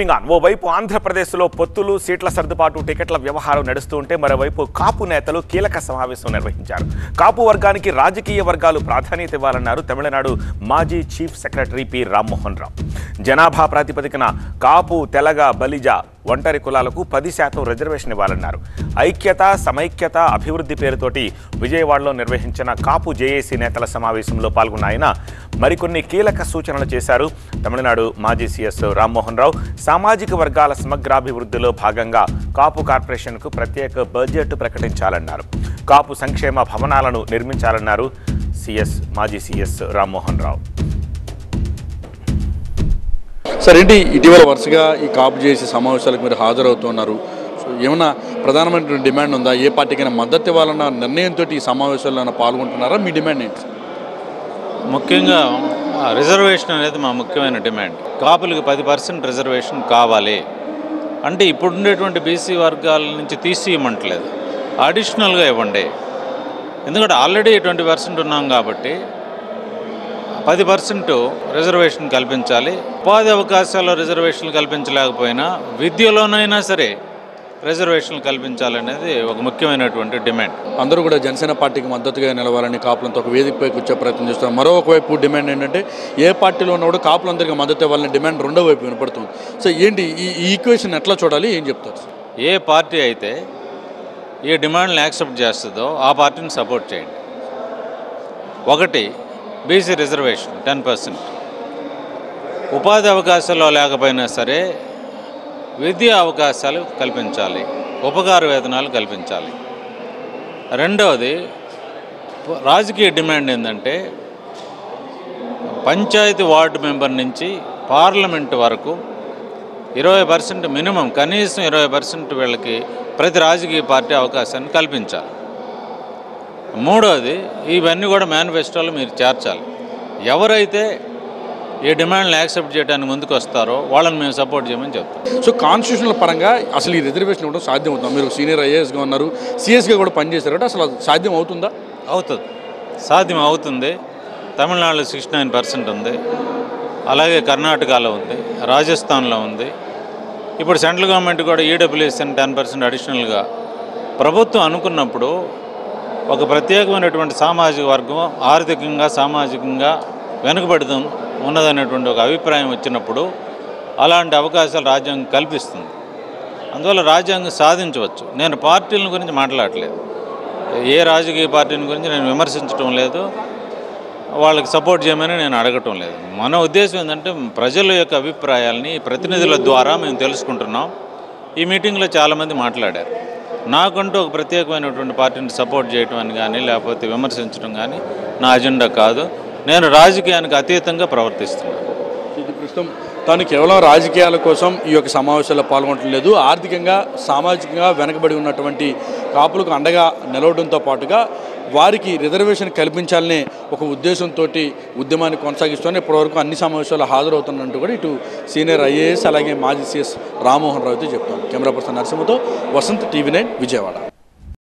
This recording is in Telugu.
ఓవైపు ఆంధ్రప్రదేశ్లో పొత్తులు సీట్ల సర్దుబాటు టికెట్ల వ్యవహారం నడుస్తూ ఉంటే మరోవైపు కాపు నేతలు కీలక సమావేశం నిర్వహించారు. కాపు వర్గానికి రాజకీయ వర్గాలు ప్రాధాన్యత ఇవ్వాలన్నారు తమిళనాడు మాజీ chief secretary P Rammohan Rao. జనాభా ప్రాతిపదికన కాపు, తెలగ, బలిజ, ఒంటరి కులాలకు 10% రిజర్వేషన్ ఇవ్వాలన్నారు. ఐక్యత, సమైక్యత, అభివృద్ధి పేరుతోటి విజయవాడలో నిర్వహించిన కాపు జేఏసీ నేతల సమావేశంలో పాల్గొన్న ఆయన మరికొన్ని కీలక సూచనలు చేశారు. తమిళనాడు మాజీ సీఎస్ రామ్మోహన్ రావు సామాజిక వర్గాల సమగ్రాభివృద్ధిలో భాగంగా కాపు కార్పొరేషన్కు ప్రత్యేక బడ్జెట్ ప్రకటించాలన్నారు. కాపు సంక్షేమ భవనాలను నిర్మించాలన్నారు మాజీ సీఎస్ రామ్మోహన్ రావు. సార్, ఏంటి ఇటీవల వరుసగా ఈ కాపు చేసే సమావేశాలకు మీరు హాజరవుతున్నారు. సో ఏమైనా ప్రధానమైన డిమాండ్ ఉందా? ఏ పార్టీకైనా మద్దతు ఇవ్వాలన్న నిర్ణయంతో ఈ సమావేశాల్లో పాల్గొంటున్నారా? మీ డిమాండ్ ఏంటి? ముఖ్యంగా రిజర్వేషన్ అనేది మా ముఖ్యమైన డిమాండ్. కాపులకు 10% రిజర్వేషన్ కావాలి అంటే ఇప్పుడుండేటువంటి బీసీ వర్గాల నుంచి తీసి ఇవ్వమంటలేదు, అడిషనల్గా ఇవ్వండి. ఎందుకంటే ఆల్రెడీ 20% ఉన్నాం కాబట్టి 10% రిజర్వేషన్ కల్పించాలి. ఉపాధి అవకాశాల్లో రిజర్వేషన్లు కల్పించలేకపోయినా విద్యలోనైనా సరే రిజర్వేషన్లు కల్పించాలనేది ఒక ముఖ్యమైనటువంటి డిమాండ్. అందరూ కూడా జనసేన పార్టీకి మద్దతుగా నిలవాలని కాపులంతా ఒక వేదికపైకి వచ్చే ప్రయత్నం చేస్తారు. మరోవైపు డిమాండ్ ఏంటంటే ఏ పార్టీలో ఉన్నా కూడా కాపులందరికీ మద్దతు ఇవ్వాలని డిమాండ్ రెండో వైపు వినపడుతుంది. సో ఏంటి ఈ ఈక్వేషన్ ఎట్లా చూడాలి, ఏం చెప్తారు? ఏ పార్టీ అయితే ఏ డిమాండ్ని యాక్సెప్ట్ చేస్తుందో ఆ పార్టీని సపోర్ట్ చేయండి. ఒకటి, బీసీ రిజర్వేషన్ 10%. ఉపాధి అవకాశాల్లో లేకపోయినా సరే విద్యా అవకాశాలు కల్పించాలి, ఉపకార వేతనాలు కల్పించాలి. రెండవది, రాజకీయ డిమాండ్ ఏంటంటే పంచాయతీ వార్డు మెంబర్ నుంచి పార్లమెంటు వరకు 20% మినిమం, కనీసం 20% వీళ్ళకి ప్రతి రాజకీయ పార్టీ అవకాశాన్ని కల్పించాలి. మూడవది, ఇవన్నీ కూడా మేనిఫెస్టోలో మీరు చేర్చాలి. ఎవరైతే ఏ డిమాండ్లు యాక్సెప్ట్ చేయడానికి ముందుకు వస్తారో వాళ్ళని మేము సపోర్ట్ చేయమని చెప్తాం. సో కాన్స్టిట్యూషనల్ పరంగా అసలు ఈ రిజర్వేషన్ ఇవ్వడం సాధ్యం అవుతుందా? మీరు సీనియర్ ఐఏఎస్గా ఉన్నారు, సిఎస్గా కూడా పనిచేశారు అంటే అసలు సాధ్యం అవుతుందా? అవుతుంది, సాధ్యం అవుతుంది. తమిళనాడులో 69% ఉంది, అలాగే కర్ణాటకలో ఉంది, రాజస్థాన్లో ఉంది. ఇప్పుడు సెంట్రల్ గవర్నమెంట్ కూడా ఈడబ్ల్యూఎస్ఎన్ 10% అడిషనల్గా ప్రభుత్వం అనుకున్నప్పుడు ఒక ప్రత్యేకమైనటువంటి సామాజిక వర్గం ఆర్థికంగా సామాజికంగా వెనుకబడుతూ ఉన్నదనేటువంటి ఒక అభిప్రాయం వచ్చినప్పుడు అలాంటి అవకాశాలు రాజ్యాంగం కల్పిస్తుంది. అందువల్ల రాజ్యాంగం సాధించవచ్చు. నేను పార్టీల గురించి మాట్లాడలేదు, ఏ రాజకీయ పార్టీని గురించి నేను విమర్శించడం లేదు, వాళ్ళకి సపోర్ట్ చేయమని నేను అడగటం లేదు. మన ఉద్దేశం ఏంటంటే ప్రజల యొక్క అభిప్రాయాలని ప్రతినిధుల ద్వారా మేము తెలుసుకుంటున్నాం. ఈ మీటింగ్లో చాలామంది మాట్లాడారు. నాకంటూ ఒక ప్రత్యేకమైనటువంటి పార్టీని సపోర్ట్ చేయటం అని కానీ లేకపోతే విమర్శించడం కానీ నా అజెండా కాదు. నేను రాజకీయానికి అతీతంగా ప్రవర్తిస్తున్నాను. ఇది ప్రస్తుతం తాను కేవలం రాజకీయాల కోసం ఈ యొక్క సమావేశాల్లో పాల్గొనడం లేదు, ఆర్థికంగా సామాజికంగా వెనకబడి ఉన్నటువంటి కాపులకు అండగా నిలవడంతో పాటుగా వారికి రిజర్వేషన్ కల్పించాలనే ఒక ఉద్దేశంతో ఉద్యమాన్ని కొనసాగిస్తూనే ఇప్పటివరకు అన్ని సమావేశాలు హాజరవుతున్నట్టు కూడా ఇటు సీనియర్ ఐఏఎస్ అలాగే మాజీ సీఎస్ రామ్మోహన్ రావుతో చెప్తాం. కెమెరా పర్సన్ నరసింహతో వసంత్, టీవీ9 విజయవాడ.